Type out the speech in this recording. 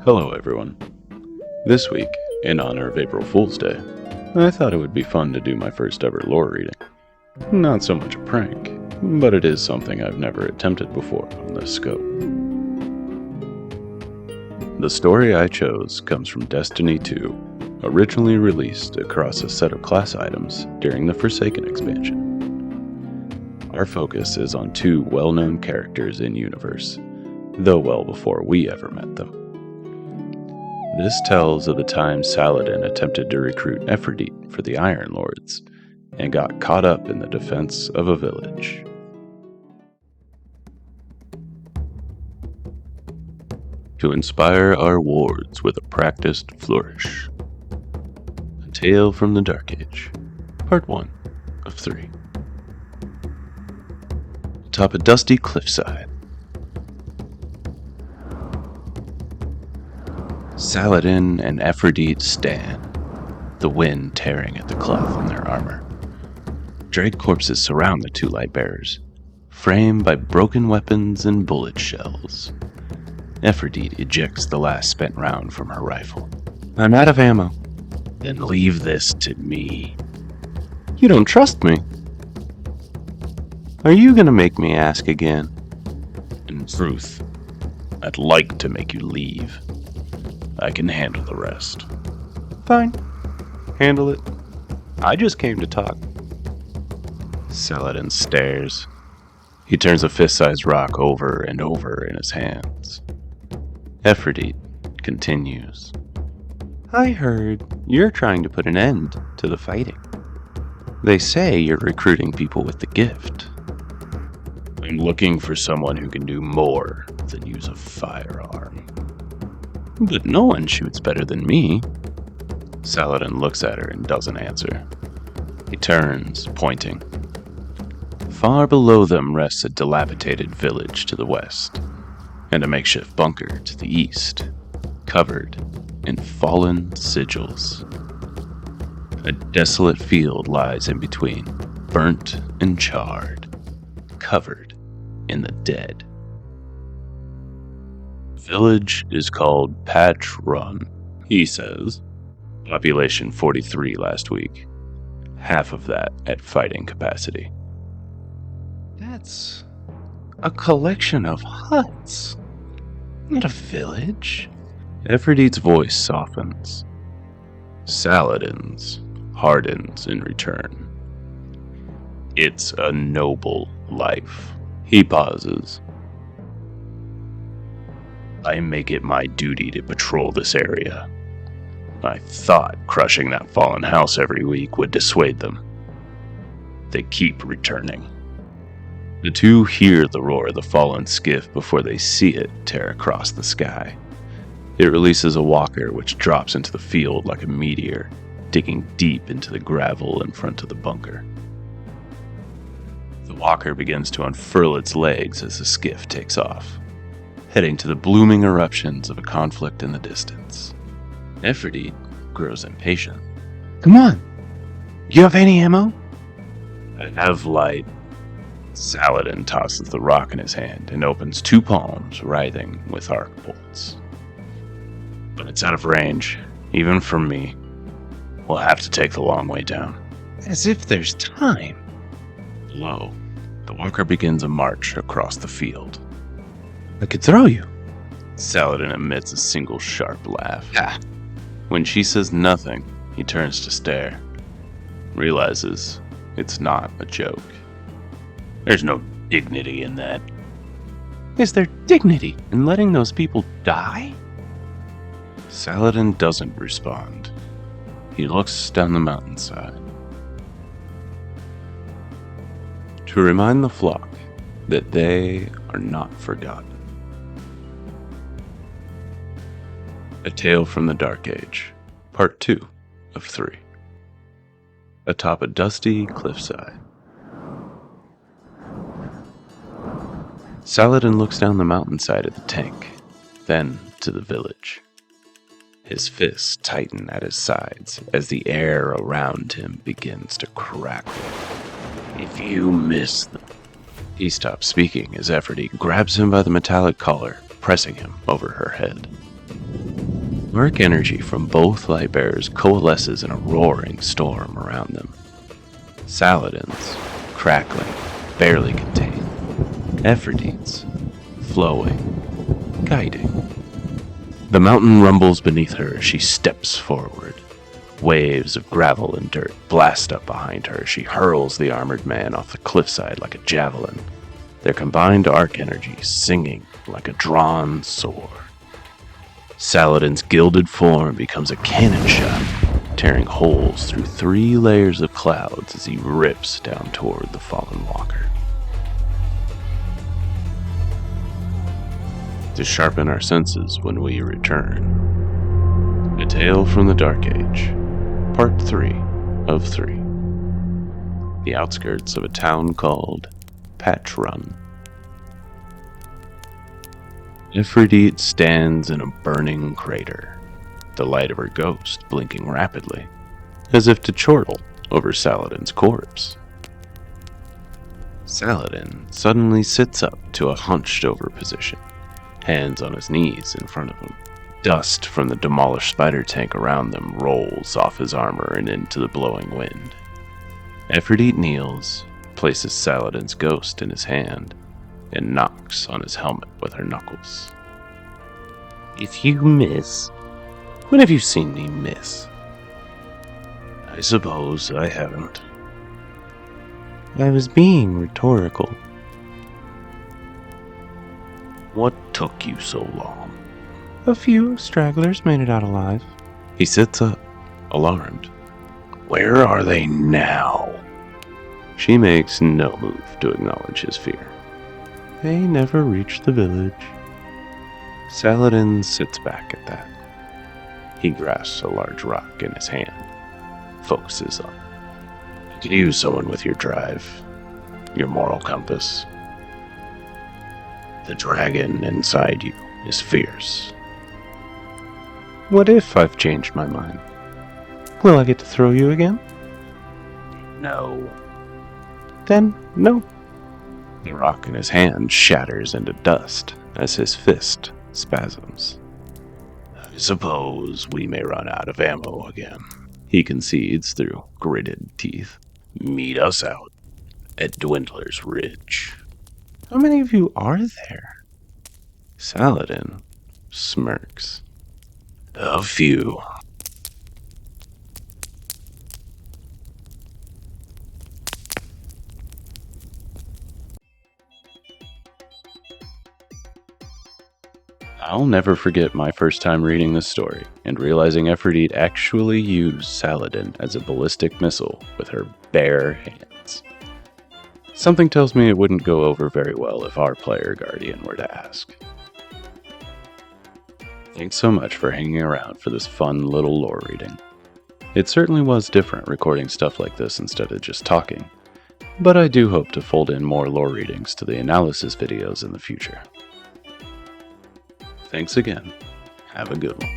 Hello everyone. This week, in honor of April Fool's Day, I thought it would be fun to do my first ever lore reading. Not so much a prank, but it is something I've never attempted before on this scope. The story I chose comes from Destiny 2, originally released across a set of class items during the Forsaken expansion. Our focus is on two well-known characters in universe, though well before we ever met them. This tells of the time Saladin attempted to recruit Aphrodite for the Iron Lords, and got caught up in the defense of a village. To inspire our wards with a practiced flourish. A Tale from the Dark Age, Part 1 of 3. Atop a dusty cliffside, Saladin and Aphrodite stand, the wind tearing at the cloth on their armor. Drake corpses surround the two light bearers, framed by broken weapons and bullet shells. Aphrodite ejects the last spent round from her rifle. "I'm out of ammo." "Then leave this to me." "You don't trust me." "Are you gonna make me ask again?" "In truth, I'd like to make you leave. I can handle the rest." "Fine. Handle it. I just came to talk." Saladin stares. He turns a fist-sized rock over and over in his hands. Aphrodite continues. "I heard you're trying to put an end to the fighting. They say you're recruiting people with the gift." "I'm looking for someone who can do more than use a firearm." "But no one shoots better than me." Saladin looks at her and doesn't answer. He turns, pointing. Far below them rests a dilapidated village to the west, and a makeshift bunker to the east, covered in fallen sigils. A desolate field lies in between, burnt and charred, covered in the dead. The village is called Patch Run, he says. Population 43 last week. Half of that at fighting capacity. "That's a collection of huts, not a village." Aphrodite's voice softens. Saladin's hardens in return. "It's a noble life." He pauses. "I make it my duty to patrol this area. I thought crushing that fallen house every week would dissuade them. They keep returning." The two hear the roar of the fallen skiff before they see it tear across the sky. It releases a walker which drops into the field like a meteor, digging deep into the gravel in front of the bunker. The walker begins to unfurl its legs as the skiff takes off, heading to the blooming eruptions of a conflict in the distance. Aphrodite grows impatient. "Come on! You have any ammo?" "I have light." Saladin tosses the rock in his hand and opens two palms, writhing with arc bolts. "But it's out of range, even from me. We'll have to take the long way down." "As if there's time." Below, the walker begins a march across the field. "I could throw you." Saladin emits a single sharp laugh. "Ah." When she says nothing, he turns to stare. Realizes it's not a joke. "There's no dignity in that." "Is there dignity in letting those people die?" Saladin doesn't respond. He looks down the mountainside. To remind the flock that they are not forgotten. A Tale from the Dark Age, Part 2 of 3. Atop a dusty cliffside. Saladin looks down the mountainside at the tank, then to the village. His fists tighten at his sides as the air around him begins to crackle. "If you miss them..." He stops speaking as Aphrodite grabs him by the metallic collar, pressing him over her head. Arc energy from both Lightbearers coalesces in a roaring storm around them. Saladin's crackling, barely contained. Aphrodite's flowing, guiding. The mountain rumbles beneath her as she steps forward. Waves of gravel and dirt blast up behind her as she hurls the armored man off the cliffside like a javelin, their combined arc energy singing like a drawn sword. Saladin's gilded form becomes a cannon shot, tearing holes through 3 layers of clouds as he rips down toward the fallen walker. To sharpen our senses when we return. A Tale from the Dark Age, Part 3 of 3. The outskirts of a town called Patch Run. Aphrodite stands in a burning crater, the light of her ghost blinking rapidly, as if to chortle over Saladin's corpse. Saladin suddenly sits up to a hunched-over position, hands on his knees in front of him. Dust from the demolished spider tank around them rolls off his armor and into the blowing wind. Aphrodite kneels, places Saladin's ghost in his hand, and knocks on his helmet with her knuckles. If you miss, when have you seen me miss? I suppose I haven't. I was being rhetorical. What took you so long? A few stragglers made it out alive. He sits up, alarmed. Where are they now? She makes no move to acknowledge his fear. They never reached the village. Saladin sits back at that. He grasps a large rock in his hand, focuses on it. I could use someone with your drive, your moral compass. The dragon inside you is fierce. What if I've changed my mind? Will I get to throw you again? No. Then, no. The rock in his hand shatters into dust as his fist spasms. I suppose we may run out of ammo again, he concedes through gritted teeth. Meet us out at Dwindler's Ridge. How many of you are there? Saladin smirks. A few. I'll never forget my first time reading this story and realizing Aphrodite actually used Saladin as a ballistic missile with her bare hands. Something tells me it wouldn't go over very well if our player guardian were to ask. Thanks so much for hanging around for this fun little lore reading. It certainly was different recording stuff like this instead of just talking, but I do hope to fold in more lore readings to the analysis videos in the future. Thanks again. Have a good one.